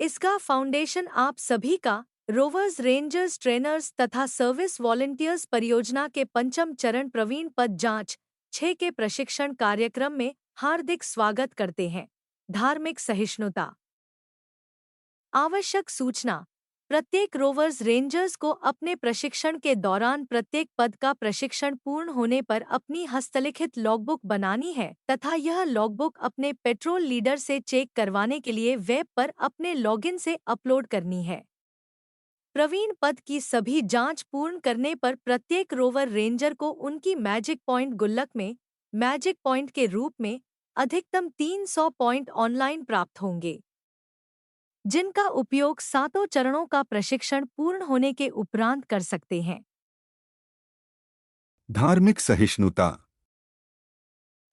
इसका फाउंडेशन आप सभी का रोवर्स रेंजर्स ट्रेनर्स तथा सर्विस वॉलंटियर्स परियोजना के पंचम चरण प्रवीण पद जांच 6 के प्रशिक्षण कार्यक्रम में हार्दिक स्वागत करते हैं। धार्मिक सहिष्णुता। आवश्यक सूचना। प्रत्येक रोवर्स रेंजर्स को अपने प्रशिक्षण के दौरान प्रत्येक पद का प्रशिक्षण पूर्ण होने पर अपनी हस्तलिखित लॉगबुक बनानी है तथा यह लॉगबुक अपने पेट्रोल लीडर से चेक करवाने के लिए वेब पर अपने लॉगिन से अपलोड करनी है। प्रवीण पद की सभी जांच पूर्ण करने पर प्रत्येक रोवर रेंजर को उनकी मैजिक पॉइंट गुल्लक में मैजिक पॉइंट के रूप में अधिकतम 300 पॉइंट ऑनलाइन प्राप्त होंगे, जिनका उपयोग 7 चरणों का प्रशिक्षण पूर्ण होने के उपरांत कर सकते हैं। धार्मिक सहिष्णुता।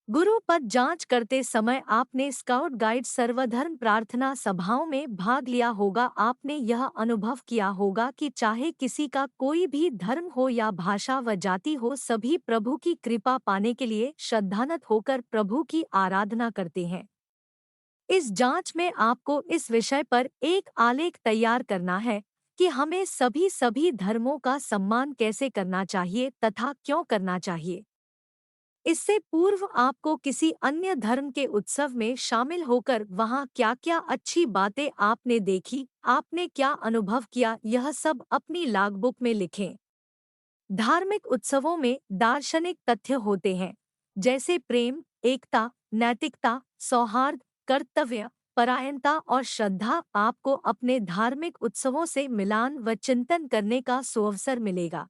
गुरु पद जांच करते समय आपने स्काउट गाइड सर्वधर्म प्रार्थना सभाओं में भाग लिया होगा। आपने यह अनुभव किया होगा कि चाहे किसी का कोई भी धर्म हो या भाषा व जाति हो, सभी प्रभु की कृपा पाने के लिए श्रद्धानत होकर प्रभु की आराधना करते हैं। इस जांच में आपको इस विषय पर एक आलेख तैयार करना है कि हमें सभी धर्मों का सम्मान कैसे करना चाहिए तथा क्यों करना चाहिए। इससे पूर्व आपको किसी अन्य धर्म के उत्सव में शामिल होकर वहां क्या-क्या अच्छी बातें आपने देखी, आपने क्या अनुभव किया, यह सब अपनी लॉगबुक में लिखें। धार्मिक उत्सवों में दार्शनिक तथ्य होते हैं, जैसे प्रेम, एकता, नैतिकता, सौहार्द, कर्तव्य परायणता और श्रद्धा। आपको अपने धार्मिक उत्सवों से मिलान व चिंतन करने का सुअवसर मिलेगा।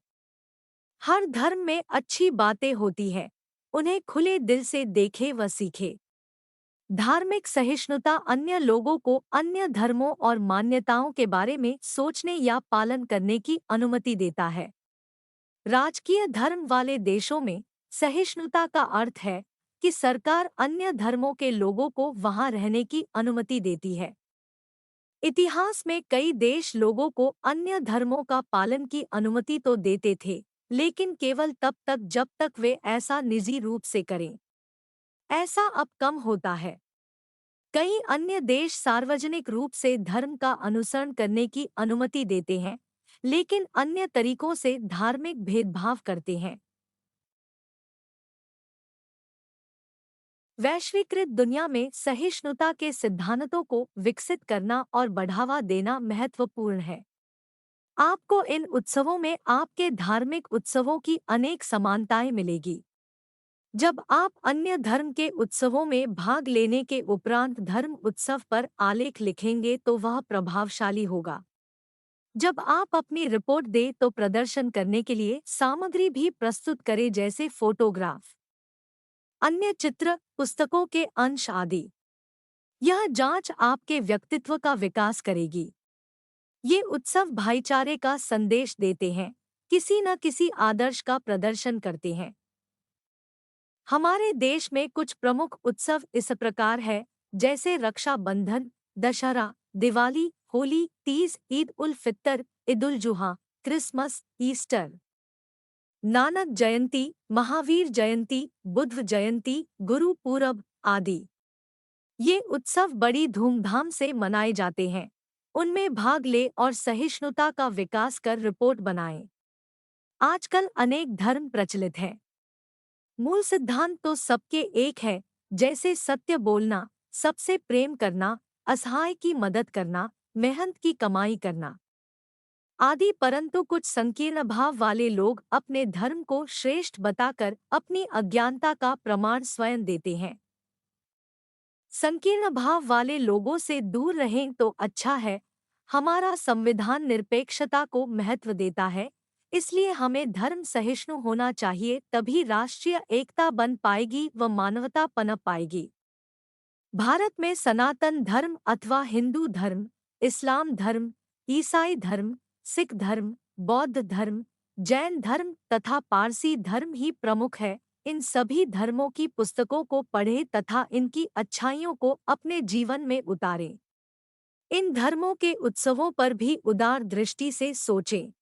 हर धर्म में अच्छी बातें होती है, उन्हें खुले दिल से देखे व सीखे। धार्मिक सहिष्णुता अन्य लोगों को अन्य धर्मों और मान्यताओं के बारे में सोचने या पालन करने की अनुमति देता है। राजकीय धर्म वाले देशों में सहिष्णुता का अर्थ है कि सरकार अन्य धर्मों के लोगों को वहां रहने की अनुमति देती है। इतिहास में कई देश लोगों को अन्य धर्मों का पालन की अनुमति तो देते थे, लेकिन केवल तब तक जब तक वे ऐसा निजी रूप से करें। ऐसा अब कम होता है। कई अन्य देश सार्वजनिक रूप से धर्म का अनुसरण करने की अनुमति देते हैं, लेकिन अन्य तरीकों से धार्मिक भेदभाव करते हैं। वैश्वीकृत दुनिया में सहिष्णुता के सिद्धांतों को विकसित करना और बढ़ावा देना महत्वपूर्ण है। आपको इन उत्सवों में आपके धार्मिक उत्सवों की अनेक समानताएं मिलेगी। जब आप अन्य धर्म के उत्सवों में भाग लेने के उपरांत धर्म उत्सव पर आलेख लिखेंगे तो वह प्रभावशाली होगा। जब आप अपनी रिपोर्ट दें तो प्रदर्शन करने के लिए सामग्री भी प्रस्तुत करें, जैसे फोटोग्राफ, अन्य चित्र, पुस्तकों के अंश आदि। यह जांच आपके व्यक्तित्व का विकास करेगी। ये उत्सव भाईचारे का संदेश देते हैं, किसी न किसी आदर्श का प्रदर्शन करते हैं। हमारे देश में कुछ प्रमुख उत्सव इस प्रकार है, जैसे रक्षा बंधन, दशहरा, दिवाली, होली, तीज, ईद उल फितर, ईद उल जुहा, क्रिसमस, ईस्टर, नानक जयंती, महावीर जयंती, बुद्ध जयंती, गुरु पूरब आदि। ये उत्सव बड़ी धूमधाम से मनाए जाते हैं। उनमें भाग ले और सहिष्णुता का विकास कर रिपोर्ट बनाएं। आजकल अनेक धर्म प्रचलित हैं। मूल सिद्धांत तो सबके एक है, जैसे सत्य बोलना, सबसे प्रेम करना, असहाय की मदद करना, मेहनत की कमाई करना आदि। परंतु कुछ संकीर्ण भाव वाले लोग अपने धर्म को श्रेष्ठ बताकर अपनी अज्ञानता का प्रमाण स्वयं देते हैं। संकीर्ण भाव वाले लोगों से दूर रहें तो अच्छा है। हमारा संविधान निरपेक्षता को महत्व देता है, इसलिए हमें धर्म सहिष्णु होना चाहिए, तभी राष्ट्रीय एकता बन पाएगी व मानवता पनप पाएगी। भारत में सनातन धर्म अथवा हिंदू धर्म, इस्लाम धर्म, ईसाई धर्म, सिख धर्म, बौद्ध धर्म, जैन धर्म तथा पारसी धर्म ही प्रमुख है। इन सभी धर्मों की पुस्तकों को पढ़ें तथा इनकी अच्छाइयों को अपने जीवन में उतारें। इन धर्मों के उत्सवों पर भी उदार दृष्टि से सोचें।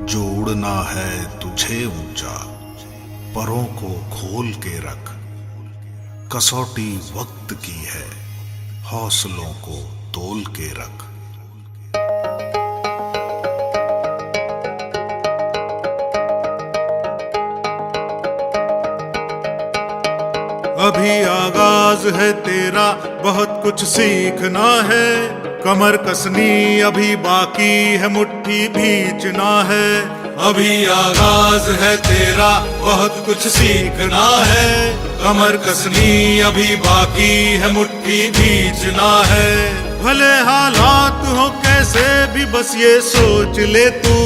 जोड़ना है तुझे ऊंचा, परों को खोल के रख, कसौटी वक्त की है, हौसलों को तोल के रख। अभी आगाज है तेरा, बहुत कुछ सीखना है। कमर कसनी अभी बाकी है, मुट्ठी भींचना है। अभी आगाज है तेरा, बहुत कुछ सीखना है। कमर कसनी अभी बाकी है, मुट्ठी भींचना है। भले हालात हो कैसे भी, बस ये सोच ले तू,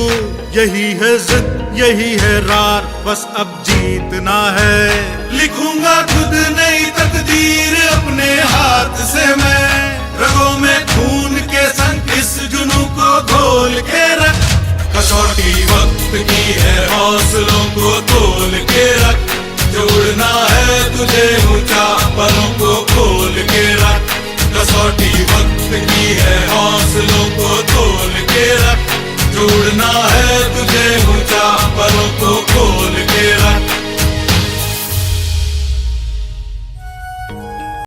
यही है जिद यही है रार, बस अब जीतना है। लिखूंगा खुद नई तकदीर अपने हाथ से मैं, रगों में खून के संग इस जुनून को घोल के रख। कसौटी वक्त की है, हौसलों को तोल के रख। जोड़ना है तुझे ऊंचा, पलों को खोल के रख। कसौटी वक्त की है, हौसलों को तोल के रख। जोड़ना